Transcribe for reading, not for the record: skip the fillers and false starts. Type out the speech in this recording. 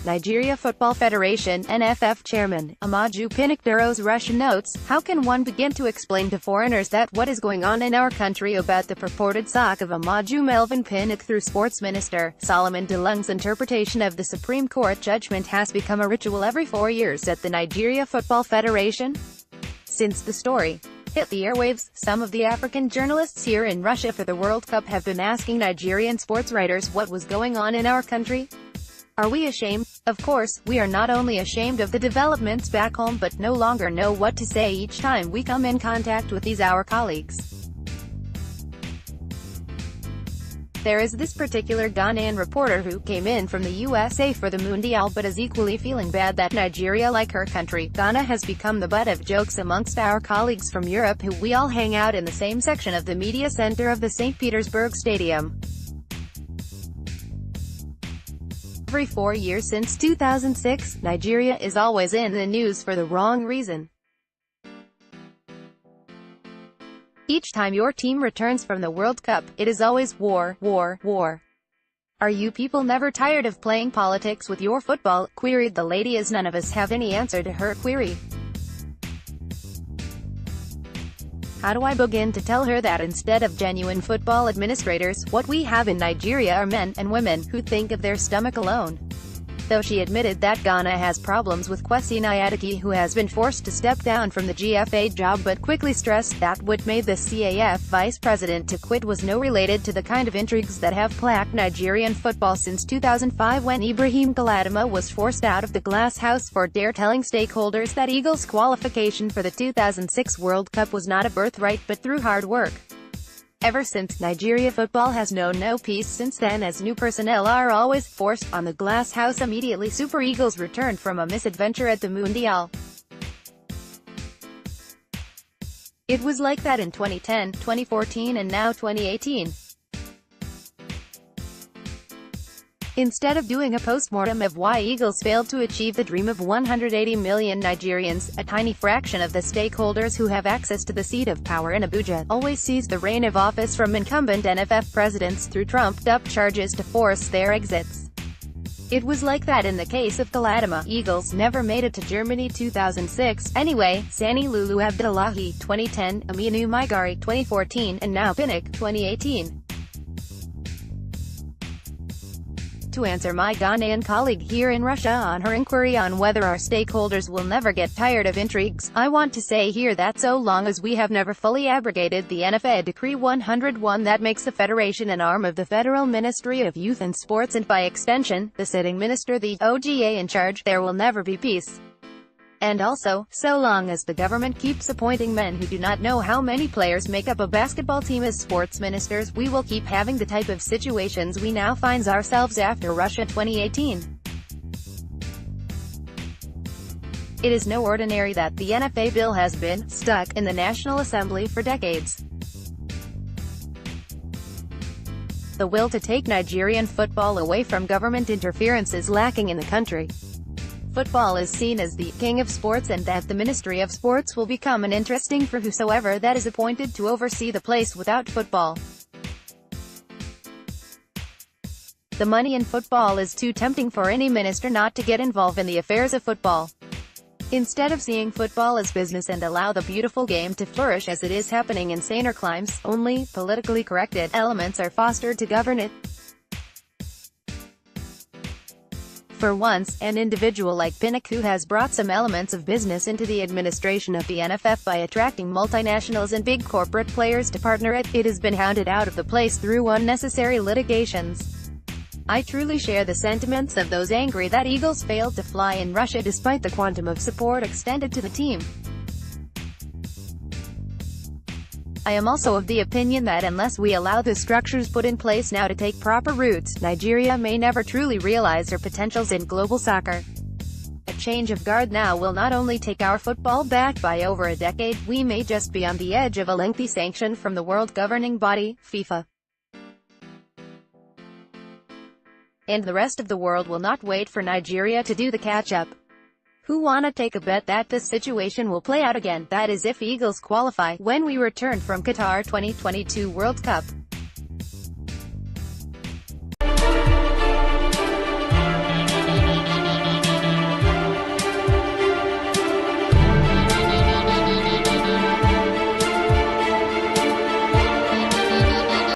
Nigeria Football Federation (NFF) Chairman, Amaju Pinnick DURO'S Russian notes, how can one begin to explain to foreigners that what is going on in our country about the purported sack of Amaju Melvin Pinnick through Sports Minister Solomon Dalung's interpretation of the Supreme Court judgment has become a ritual every 4 years at the Nigeria Football Federation? Since the story hit the airwaves, some of the African journalists here in Russia for the World Cup have been asking Nigerian sports writers what was going on in our country. Are we ashamed? Of course, we are not only ashamed of the developments back home but no longer know what to say each time we come in contact with these our colleagues. There is this particular Ghanaian reporter who came in from the USA for the Mundial but is equally feeling bad that Nigeria, like her country, Ghana, has become the butt of jokes amongst our colleagues from Europe who we all hang out in the same section of the media center of the St. Petersburg Stadium. Every 4 years since 2006, Nigeria is always in the news for the wrong reason. Each time your team returns from the World Cup, it is always war, war, war. Are you people never tired of playing politics with your football? Queried the lady, as none of us have any answer to her query. How do I begin to tell her that instead of genuine football administrators, what we have in Nigeria are men and women who think of their stomach alone? Though she admitted that Ghana has problems with Kwesi Nyadiki, who has been forced to step down from the GFA job, but quickly stressed that what made the CAF vice president to quit was no related to the kind of intrigues that have plagued Nigerian football since 2005 when Ibrahim Galadima was forced out of the glass house for telling stakeholders that Eagles' qualification for the 2006 World Cup was not a birthright but through hard work. Ever since, Nigeria football has known no peace since then, as new personnel are always forced on the glass house immediately Super Eagles returned from a misadventure at the Mundial. It was like that in 2010, 2014 and now 2018. Instead of doing a post-mortem of why Eagles failed to achieve the dream of 180 million Nigerians, a tiny fraction of the stakeholders who have access to the seat of power in Abuja, always seized the reign of office from incumbent NFF presidents through trumped-up charges to force their exits. It was like that in the case of Galadima. Eagles never made it to Germany 2006, anyway. Sani Lulu Abdullahi 2010, Aminu Maigari 2014, and now Pinnick 2018. To answer my Ghanaian colleague here in Russia on her inquiry on whether our stakeholders will never get tired of intrigues, I want to say here that so long as we have never fully abrogated the NFA Decree 101 that makes the Federation an arm of the Federal Ministry of Youth and Sports and by extension, the sitting minister, the OGA in charge, there will never be peace. And also, so long as the government keeps appointing men who do not know how many players make up a basketball team as sports ministers, we will keep having the type of situations we now find ourselves after Russia 2018. It is no ordinary that the NFA bill has been stuck in the National Assembly for decades. The will to take Nigerian football away from government interference is lacking in the country. Football is seen as the king of sports, and that the Ministry of Sports will become uninteresting for whosoever that is appointed to oversee the place without football. The money in football is too tempting for any minister not to get involved in the affairs of football. Instead of seeing football as business and allow the beautiful game to flourish as it is happening in saner climes, only politically corrected elements are fostered to govern it. For once, an individual like Pinnick, who has brought some elements of business into the administration of the NFF by attracting multinationals and big corporate players to partner it has been hounded out of the place through unnecessary litigations. I truly share the sentiments of those angry that Eagles failed to fly in Russia despite the quantum of support extended to the team. I am also of the opinion that unless we allow the structures put in place now to take proper roots, Nigeria may never truly realize her potentials in global soccer. A change of guard now will not only take our football back by over a decade, we may just be on the edge of a lengthy sanction from the world governing body, FIFA. And the rest of the world will not wait for Nigeria to do the catch-up. Who wanna take a bet that this situation will play out again, that is if Eagles qualify, when we return from Qatar 2022 World Cup?